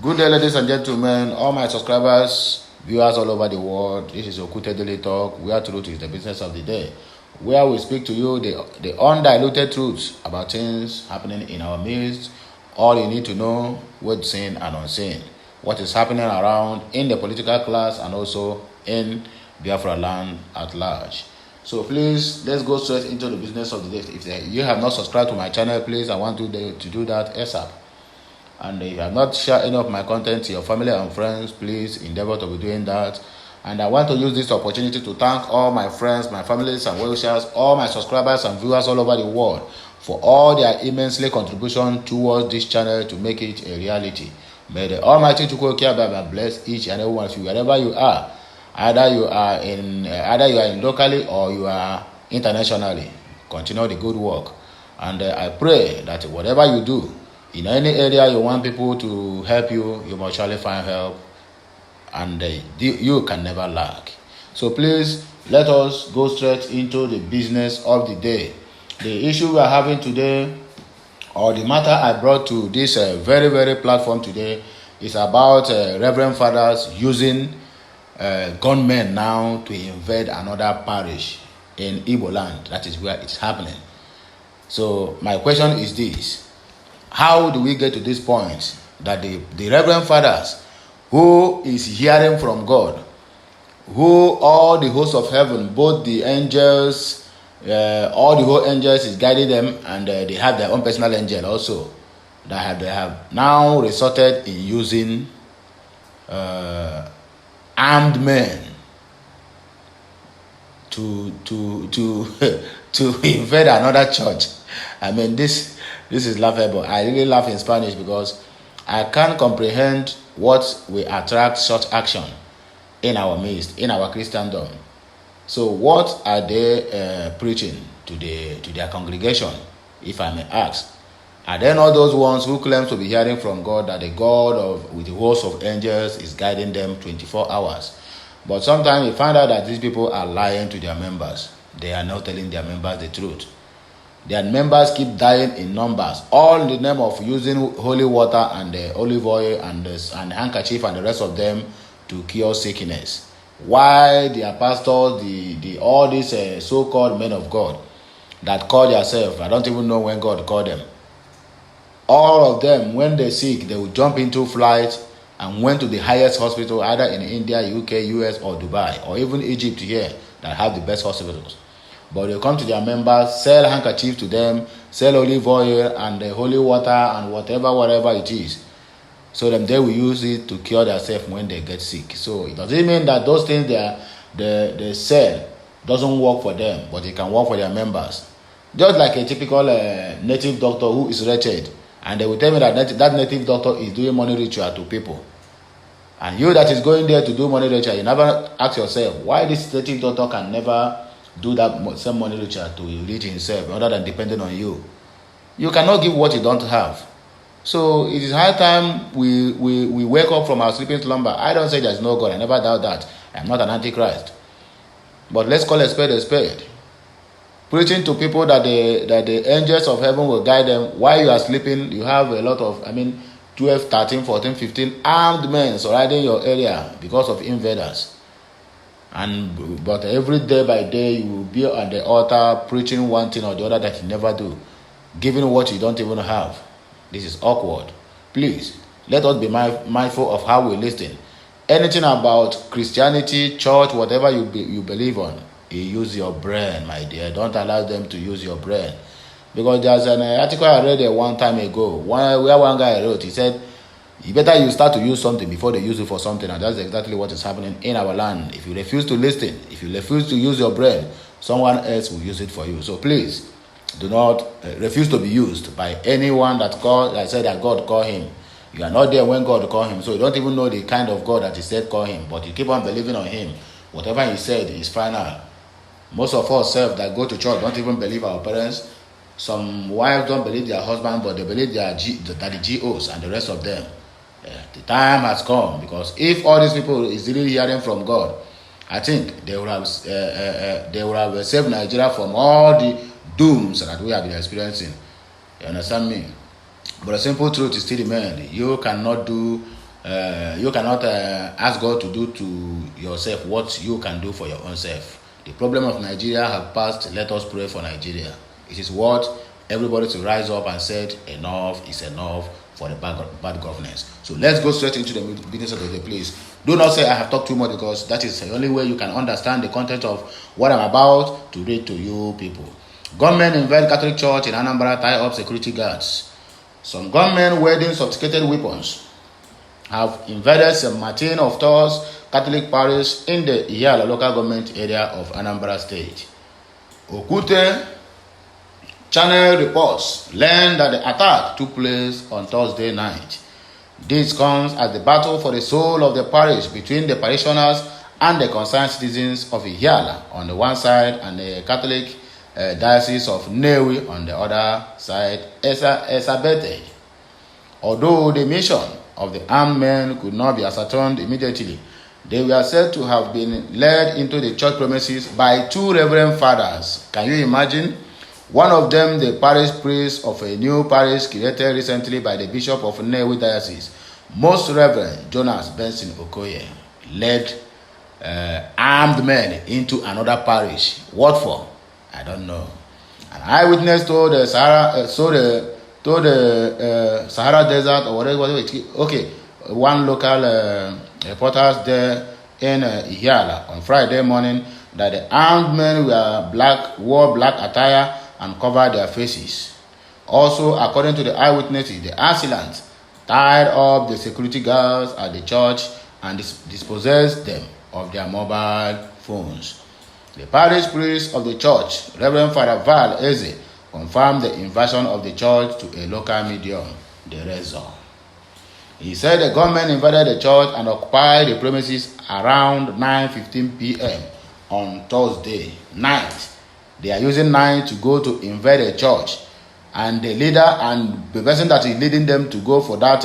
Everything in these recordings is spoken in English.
Good day, ladies and gentlemen, all my subscribers, viewers all over the world. This is Okute Daily Talk, where truth is the business of the day, where we speak to you the undiluted truths about things happening in our midst, all you need to know, what's seen and unseen, what is happening around in the political class and also in Biafra land at large. So please, let's go straight into the business of the day. If you have not subscribed to my channel, please, I want you to do that ASAP. And if you have not shared any of my content to your family and friends, please endeavor to be doing that. And I want to use this opportunity to thank all my friends, my families and well-wishers, all my subscribers and viewers all over the world for all their immensely contribution towards this channel to make it a reality. May the Almighty Chukwuka bless each and every one of you wherever you are. Either you are in locally or you are internationally. Continue the good work. And I pray that whatever you do, in any area you want people to help you, you must surely find help, and you can never lack. So please, let us go straight into the business of the day. The issue we are having today, or the matter I brought to this very platform today, is about Reverend Fathers using gunmen now to invade another parish in Igbo land. That is where it's happening. So my question is this: how do we get to this point that the Reverend Fathers, who is hearing from God, who all the hosts of heaven, both the angels, all the whole angels is guiding them, and they have their own personal angel also, that they have now resorted in using armed men to invade another church? I mean, this is laughable. I really laugh in Spanish because I can't comprehend what will attract such action in our midst, in our Christendom. So what are they preaching to their congregation, if I may ask? Are they not those ones who claim to be hearing from God, that the God with the host of angels is guiding them 24 hours? But sometimes you find out that these people are lying to their members. They are not telling their members the truth. Their members keep dying in numbers, all in the name of using holy water and olive oil and handkerchief and the rest of them to cure sickness. Why their pastors, all these so-called men of God that call themselves, I don't even know when God called them, all of them, when they're sick, they will jump into flight and went to the highest hospital, either in India, UK, US, or Dubai, or even Egypt here, that have the best hospitals. But they come to their members, sell handkerchief to them, sell olive oil and holy water and whatever it is. So then they will use it to cure themselves when they get sick. So it doesn't mean that those things they sell doesn't work for them, but it can work for their members. Just like a typical native doctor who is wretched, and they will tell me that native doctor is doing money ritual to people. And you that is going there to do money ritual, you never ask yourself why this native doctor can never do that same money ritual to reach himself other than depending on you. You cannot give what you don't have. So it is high time we wake up from our sleeping slumber. I don't say there's no God. I never doubt that. I'm not an antichrist. But let's call a spade a spade. Preaching to people that the angels of heaven will guide them while you are sleeping. You have a lot of 12, 13, 14, 15 armed men surrounding your area because of invaders. But every day by day you will be on the altar preaching one thing or the other that you never do, giving what you don't even have. This is awkward. Please, let us be mindful of how we listen. Anything about Christianity, church, whatever you believe on, you use your brain, my dear. Don't allow them to use your brain. Because there's an article I read one time ago where one guy wrote, he said, you start to use something before they use it for something, and that's exactly what is happening in our land. If you refuse to listen, if you refuse to use your brain, someone else will use it for you. So please, do not refuse to be used by anyone that said that God called him. You are not there when God called him, so you don't even know the kind of God that he said call him, but you keep on believing on him. Whatever he said is final. Most of us that go to church don't even believe our parents. Some wives don't believe their husband, but they believe that the GOs and the rest of them. The time has come, because if all these people is really hearing from God, I think they would have saved Nigeria from all the dooms that we have been experiencing. You understand me? But the simple truth is still remains: you cannot do You cannot ask God to do to yourself what you can do for your own self. The problem of Nigeria have passed. Let us pray for Nigeria. It is what everybody to rise up and said enough is enough for the bad governance. So let's go straight into the business of the place. Do not say I have talked too much, because that is the only way you can understand the content of what I'm about to read to you people. Gunmen invade Catholic Church in Anambra, tie up security guards. Some gunmen wielding sophisticated weapons have invaded St. Martin of Tours Catholic Parish in the Iyala local government area of Anambra State. Okute Channel reports learned that the attack took place on Thursday night. This comes as the battle for the soul of the parish between the parishioners and the concerned citizens of Iyala on the one side and the Catholic Diocese of Nnewi on the other side exacerbated. Although the mission of the armed men could not be ascertained immediately, they were said to have been led into the church premises by two reverend fathers. Can you imagine? One of them, the parish priest of a new parish created recently by the Bishop of Nnewi Diocese, Most Reverend Jonas Benson Okoye, led armed men into another parish. What for? I don't know. An eyewitness told the Sahara Desert or whatever. Okay, one local reporters there in Iyala on Friday morning that the armed men wore black attire and covered their faces. Also, according to the eyewitnesses, the assailants tied up the security guards at the church and dispossessed them of their mobile phones. The parish priest of the church, Reverend Father Val Eze, confirmed the invasion of the church to a local medium, the Razor. He said the gunmen invaded the church and occupied the premises around 9:15 p.m. on Thursday night. They are using night to go to invade a church, and the leader and the person that is leading them to go for that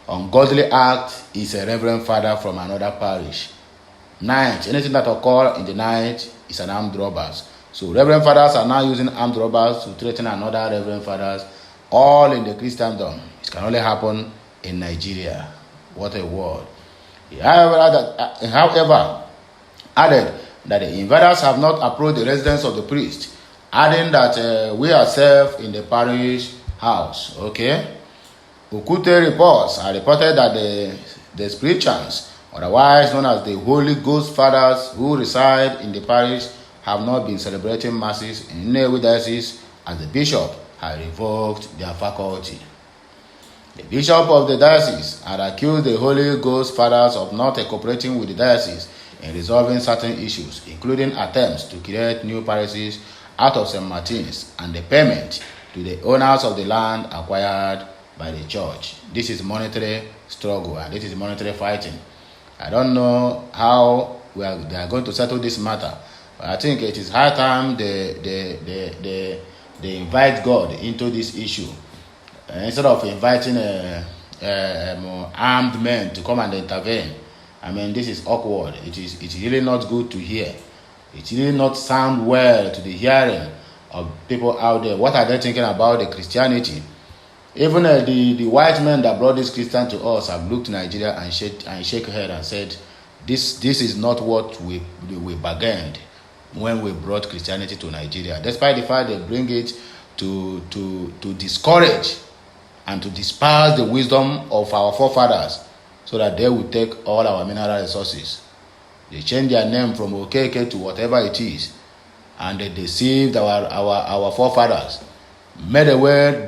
ungodly act is a reverend father from another parish. Night, anything that occurs in the night is an armed robbers. So reverend fathers are now using armed robbers to threaten another reverend fathers, all in the Christendom. It can only happen in Nigeria. What a word. However, added that the invaders have not approached the residence of the priest, adding that we are safe in the parish house. Okay. Okute reports are reported that the spirituals, otherwise known as the Holy Ghost Fathers who reside in the parish, have not been celebrating masses in Nnewi Diocese as the bishop had revoked their faculty. The bishop of the diocese had accused the Holy Ghost Fathers of not cooperating with the diocese in resolving certain issues, including attempts to create new parishes out of St. Martin's and the payment to the owners of the land acquired by the church. This is monetary struggle and this is monetary fighting. I don't know how they are going to settle this matter, but I think it is high time they invite God into this issue instead of inviting armed men to come and intervene. I mean, this is awkward. It's really not good to hear. It's really not sound well to the hearing of people out there. What are they thinking about the Christianity? Even the white men that brought this Christian to us have looked to Nigeria and shake head and said, this is not what we bargained when we brought Christianity to Nigeria. Despite the fact they bring it to discourage and to disperse the wisdom of our forefathers, so that they will take all our mineral resources. They change their name from Okeke to whatever it is, and they deceived our forefathers, made away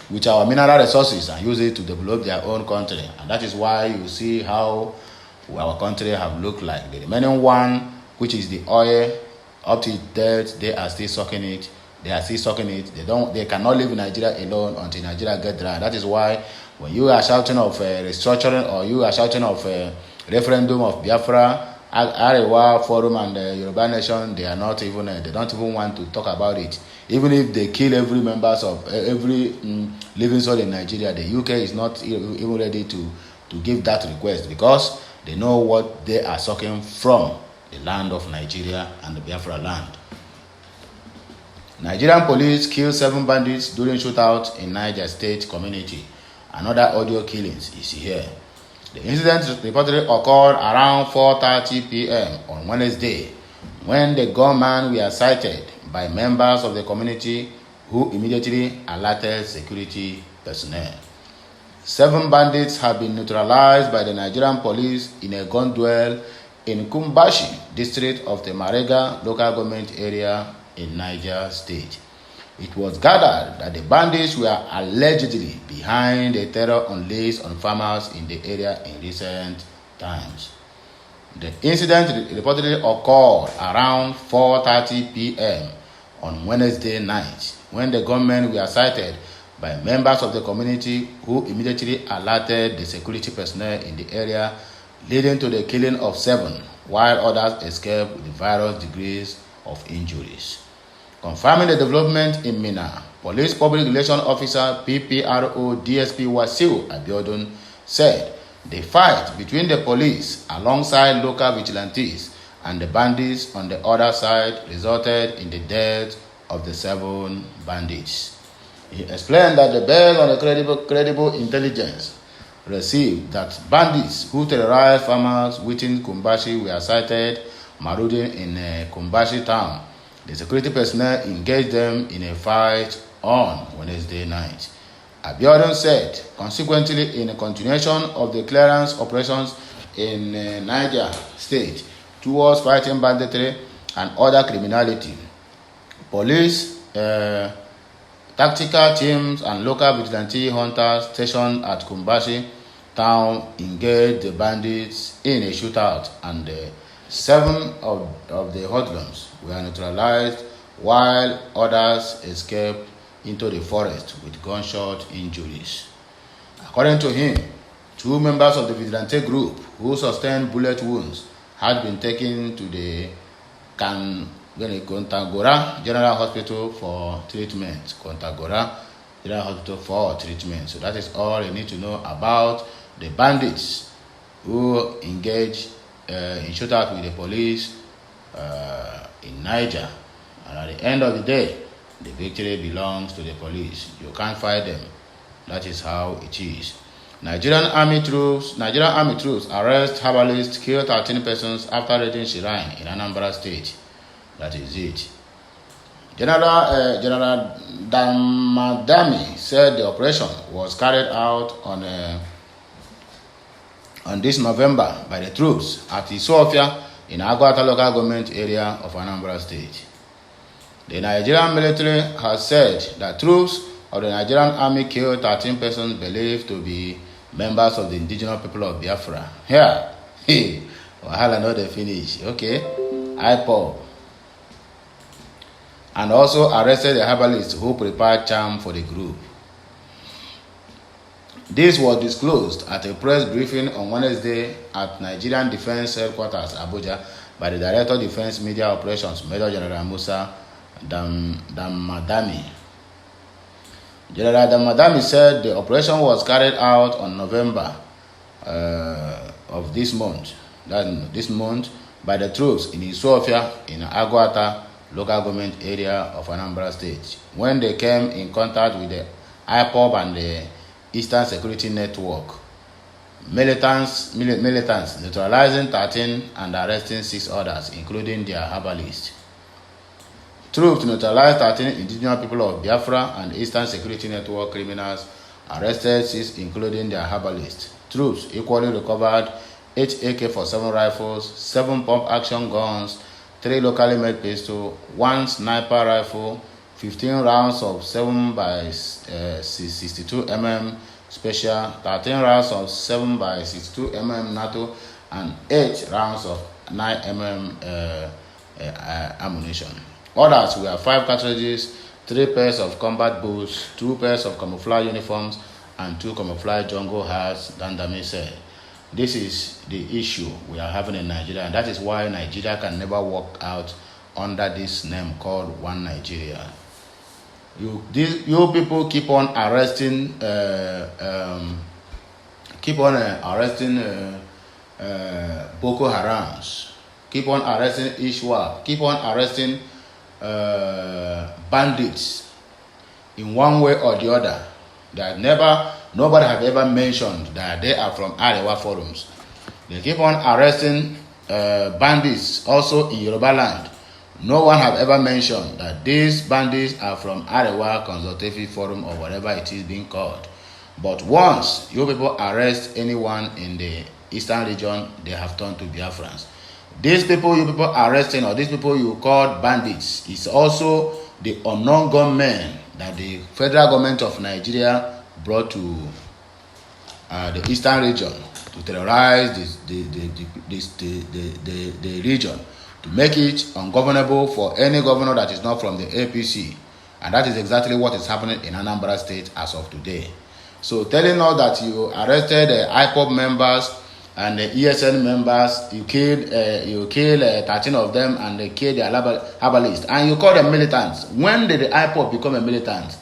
with our mineral resources and use it to develop their own country. And that is why you see how our country have looked like. The remaining one, which is the oil, up to death, they are still sucking it. They cannot live in Nigeria alone until Nigeria get dry. That is why when you are shouting of restructuring, or you are shouting of referendum of Biafra, Arewa Forum and the Yoruba Nation, they don't even want to talk about it. Even if they kill every members of every living soul in Nigeria, the UK is not even ready to give that request, because they know what they are sucking from the land of Nigeria and the Biafra land. Nigerian police killed 7 bandits during shootout in Niger State community. Another audio killings is here. The incident reportedly occurred around 4:30 p.m. on Wednesday, when the gunmen were sighted by members of the community who immediately alerted security personnel. 7 bandits have been neutralized by the Nigerian police in a gun duel in Kumbashi district of the Marega local government area in Niger State. It was gathered that the bandits were allegedly behind a terror unleashed on farmers in the area in recent times. The incident reportedly occurred around 4:30 p.m. on Wednesday night, when the gunmen were sighted by members of the community who immediately alerted the security personnel in the area, leading to the killing of 7, while others escaped with various degrees of injuries. Confirming the development in Minna, Police Public Relations Officer PPRO DSP Wasiu Abiodun said the fight between the police alongside local vigilantes and the bandits on the other side resulted in the death of the 7 bandits. He explained that based on the credible intelligence received, that bandits who terrorized farmers within Kumbashi were sighted marauding in Kumbashi town. The security personnel engaged them in a fight on Wednesday night. Abiodun said, consequently, in a continuation of the clearance operations in Niger State towards fighting banditry and other criminality, police, tactical teams and local vigilante hunters stationed at Kumbashi town engaged the bandits in a shootout, and 7 of the hoodlums were neutralized, while others escaped into the forest with gunshot injuries. According to him, 2 members of the vigilante group who sustained bullet wounds had been taken to the Kontagora General Hospital for treatment. So that is all you need to know about the bandits who engaged in shootout with the police in Niger. And at the end of the day, the victory belongs to the police. You can't fight them. That is how it is. Nigerian army troops arrest herbalists, kill 13 persons after raiding shrine in Anambra State. That is it. General Damadami said the operation was carried out on this November by the troops at Isofia in Aguata local government area of Anambra State. The Nigerian military has said that troops of the Nigerian army killed 13 persons believed to be members of the indigenous people of Biafra. Here, wahala no dey finish. Okay, IPOB. And also arrested the herbalist who prepared charm for the group. This was disclosed at a press briefing on Wednesday at Nigerian Defense Headquarters, Abuja, by the Director of Defense Media Operations, Major General Musa Damadami. General Damadami said the operation was carried out on November of this month, by the troops in Isofia in Aguata local government area of Anambra State, when they came in contact with the IPOB and the Eastern Security Network militants neutralizing 13 and arresting 6 others, including their herbalist. Troops neutralized 13 indigenous people of Biafra and Eastern Security Network criminals, arrested 6 including their herbalist. Troops equally recovered 8 AK-47 rifles, 7 pump-action guns, 3 locally made pistols, 1 sniper rifle, 15 rounds of 7x62 mm special, 13 rounds of 7x62 mm NATO, and 8 rounds of 9 mm ammunition. Others were 5 cartridges, 3 pairs of combat boots, 2 pairs of camouflage uniforms, and 2 camouflage jungle hats, Dandami said. This is the issue we are having in Nigeria, and that is why Nigeria can never work out under this name called One Nigeria. You people keep on arresting, Boko Harams, keep on arresting Ishwa, keep on arresting bandits in one way or the other. There Nobody have ever mentioned that they are from Arewa forums. They keep on arresting bandits also in Yoruba land. No one have ever mentioned that these bandits are from Arewa Consultative Forum or whatever it is being called. But once you people arrest anyone in the eastern region, they have turned to Biafrans. These people you people arresting, or these people you call bandits, is also the unknown gunmen that the federal government of Nigeria brought to the eastern region to terrorize the region, to make it ungovernable for any governor that is not from the APC. And that is exactly what is happening in Anambra State as of today. So telling us that you arrested IPOB members and the ESN members, you killed 13 of them, and they killed the herbalists, and you call them militants. When did the IPOB become a militant?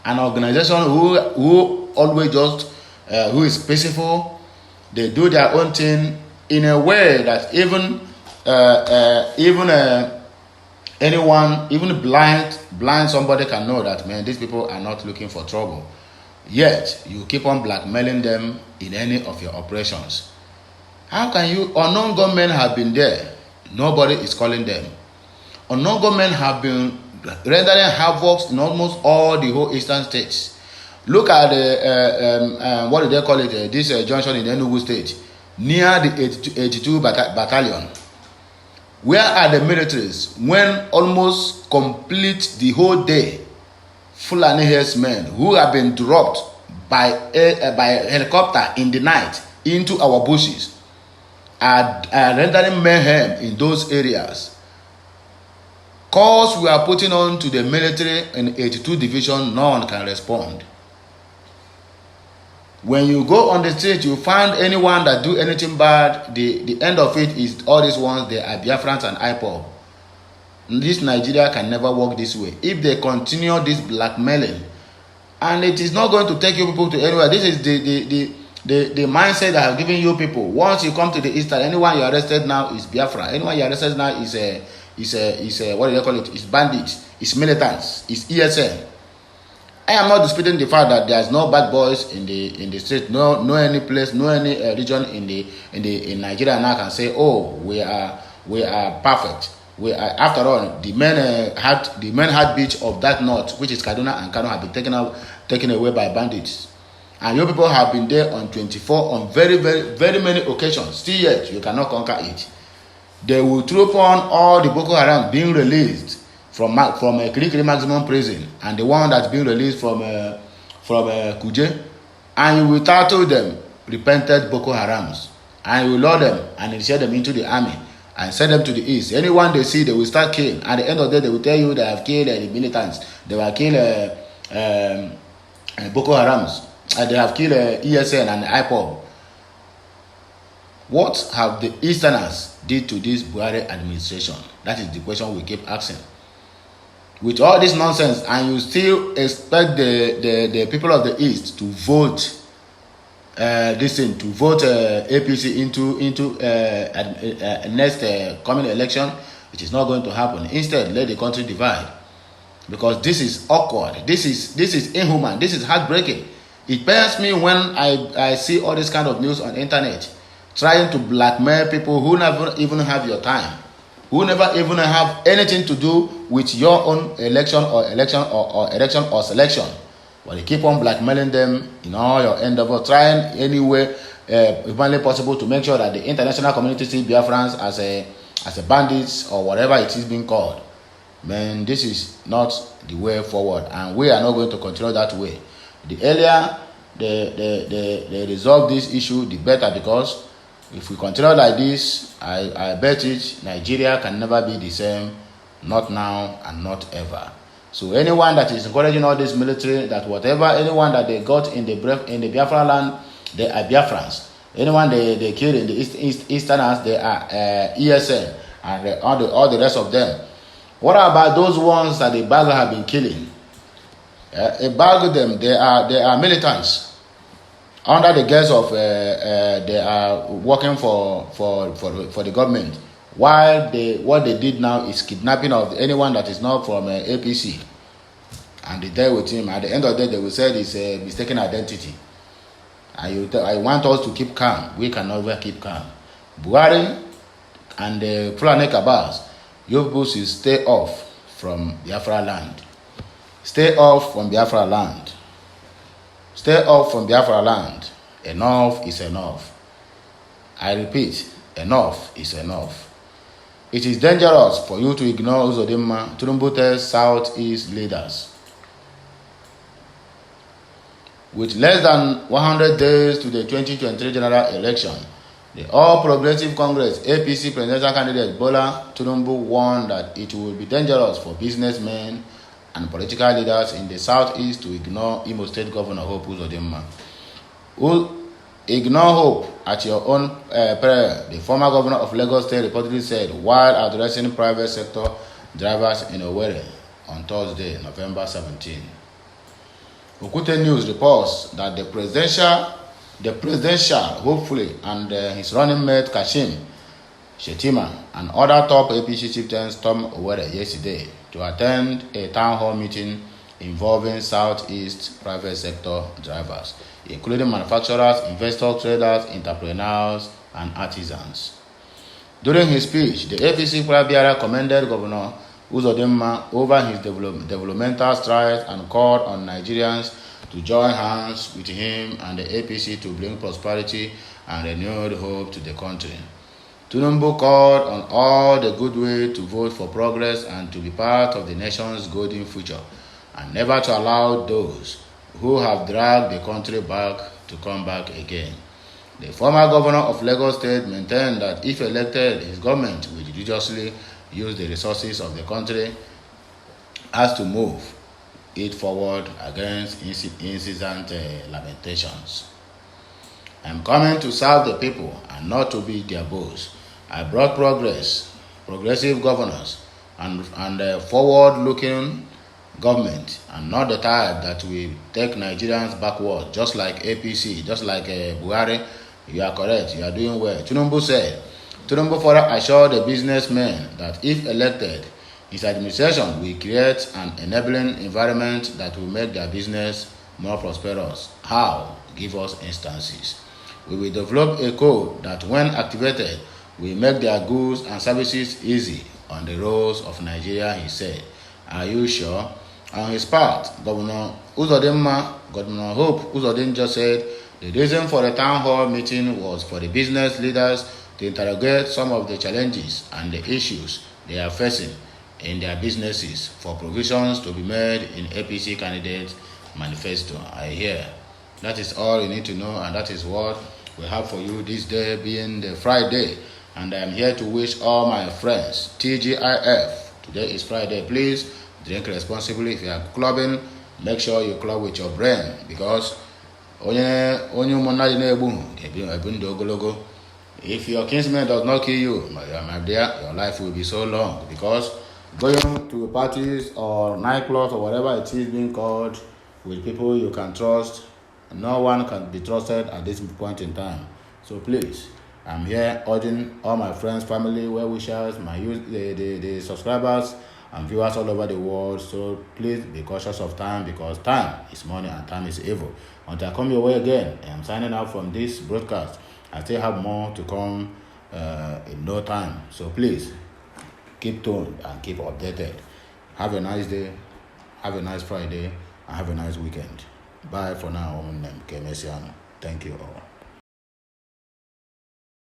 An organization who always just who is peaceful. They do their own thing in a way that even anyone, even blind somebody can know that, man, these people are not looking for trouble. Yet you keep on blackmailing them in any of your operations. How can you? Unknown gunmen have been there. Nobody is calling them. Unknown gunmen have been rendering havoc in almost all the whole eastern states. Look at the what do they call it? This junction in Enugu State, near the 82 battalion. Where are the militaries when almost complete the whole day? Fulani herdsmen who have been dropped by helicopter in the night into our bushes are rendering mayhem in those areas. Calls we are putting on to the military in 82 division, no one can respond. When you go on the street, you find anyone that do anything bad, the end of it is all these ones, they are Biafrans and IPOB. This Nigeria can never work this way. If they continue this blackmailing, and it is not going to take you people to anywhere. This is the mindset that I have given you people. Once you come to the eastern, anyone you arrested now is Biafra. Anyone you arrested now is what do they call it? Is bandits, is militants, is ESN. I am not disputing the fact that there is no bad boys in the street, no any place, no any region in Nigeria now can say, oh, we are perfect. We are, after all, the main heartbeat of that north, which is Kaduna and Kano, have been taken away by bandits. And you people have been there on 24 on very, very, very many occasions. Still yet, you cannot conquer it. They will troop on all the Boko Haram being released from a Kirikiri maximum prison, and the one that's being released from Kuje, and you will title them repented Boko Harams, and you will load them and initiate them into the army and send them to the east. Anyone they see, they will start killing. At the end of the day, they will tell you they have killed the militants, they will kill Boko Harams, they have killed ESN and IPOB. What have the Easterners did to this Buhari administration? That is the question we keep asking. With all this nonsense, and you still expect the people of the East to vote APC into next coming election, it is not going to happen. Instead, let the country divide, because this is awkward. This is inhuman. This is heartbreaking. It pains me when I see all this kind of news on internet, trying to blackmail people who never even have your time, who never even have anything to do with your own election or selection. But you keep on blackmailing them in all your endeavor, trying any way humanly possible to make sure that the international community see Biafrans as a bandits or whatever it is being called. Man, this is not the way forward, and we are not going to continue that way. The earlier they resolve this issue, the better, because if we continue like this, I bet it Nigeria can never be the same, not now and not ever. So anyone that is encouraging all this military, that whatever anyone that they got in the Biafra land, they are Biafrans. Anyone they killed in the Easterners, they are ESN and all the rest of them. What about those ones that the Bago have been killing? Bago them, they are militants. Under the guise of they are working for the government, while what they did now is kidnapping of anyone that is not from APC, and they deal with him. At the end of the day, they will say it's a mistaken identity. I want us to keep calm. We can never keep calm. Buhari and the Fulani Kabas, you people should stay off from Biafra land. Stay off from Biafra land. Stay off from Biafra land. Enough is enough. I repeat, enough is enough. It is dangerous for you to ignore Uzodimma, Tinubu's Southeast leaders. With less than 100 days to the 2023 general election, the All Progressive Congress APC presidential candidate Bola Tinubu warned that it would be dangerous for businessmen and political leaders in the Southeast to ignore Imo State Governor Hope Uzodimma. Ignore Hope at your own prayer, the former governor of Lagos State reportedly said while addressing private sector drivers in Owerri on Thursday, November 17. Okute News reports that the presidential, hopefully, and his running mate Kashim Shettima and other top APC chieftains stormed Owerri yesterday to attend a town hall meeting involving Southeast private sector drivers, including manufacturers, investors, traders, entrepreneurs, and artisans. During his speech, the APC Prabiara commended Governor Uzodimma over his developmental strides and called on Nigerians to join hands with him and the APC to bring prosperity and renewed hope to the country. Tinubu called on all the goodwill to vote for progress and to be part of the nation's golden future, and never to allow those who have dragged the country back to come back again. The former governor of Lagos State maintained that if elected, his government will judiciously use the resources of the country as to move it forward against incessant lamentations. I am coming to serve the people and not to be their boss. I brought progressive governors, and forward-looking government, and not the type that will take Nigerians backward, just like APC, just like Buhari. You are correct. You are doing well. Tinubu said. Tinubu further assured the businessmen that if elected, his administration will create an enabling environment that will make their business more prosperous. How? Give us instances. We will develop a code that, when activated, will make their goods and services easy on the roads of Nigeria, he said. Are you sure? On his part, Governor Hope Uzodimma just said the reason for the town hall meeting was for the business leaders to interrogate some of the challenges and the issues they are facing in their businesses for provisions to be made in APC candidate manifesto. I hear. That is all you need to know, and that is what we have for you this day, being the Friday. And I am here to wish all my friends TGIF. Today is Friday. Please drink responsibly. If you are clubbing, make sure you club with your brain, because if your kinsman does not kill you, my dear, your life will be so long, because going to parties or nightclubs or whatever it is being called with people you can trust, no one can be trusted at this point in time. So please, I'm here urging all my friends, family, well-wishers, the subscribers and viewers all over the world. So please be cautious of time, because time is money and time is evil. Until I come your way again, I am signing out from this broadcast. I still have more to come in no time. So please, keep tuned and keep updated. Have a nice day, have a nice Friday, and have a nice weekend. Bye for now. Thank you all.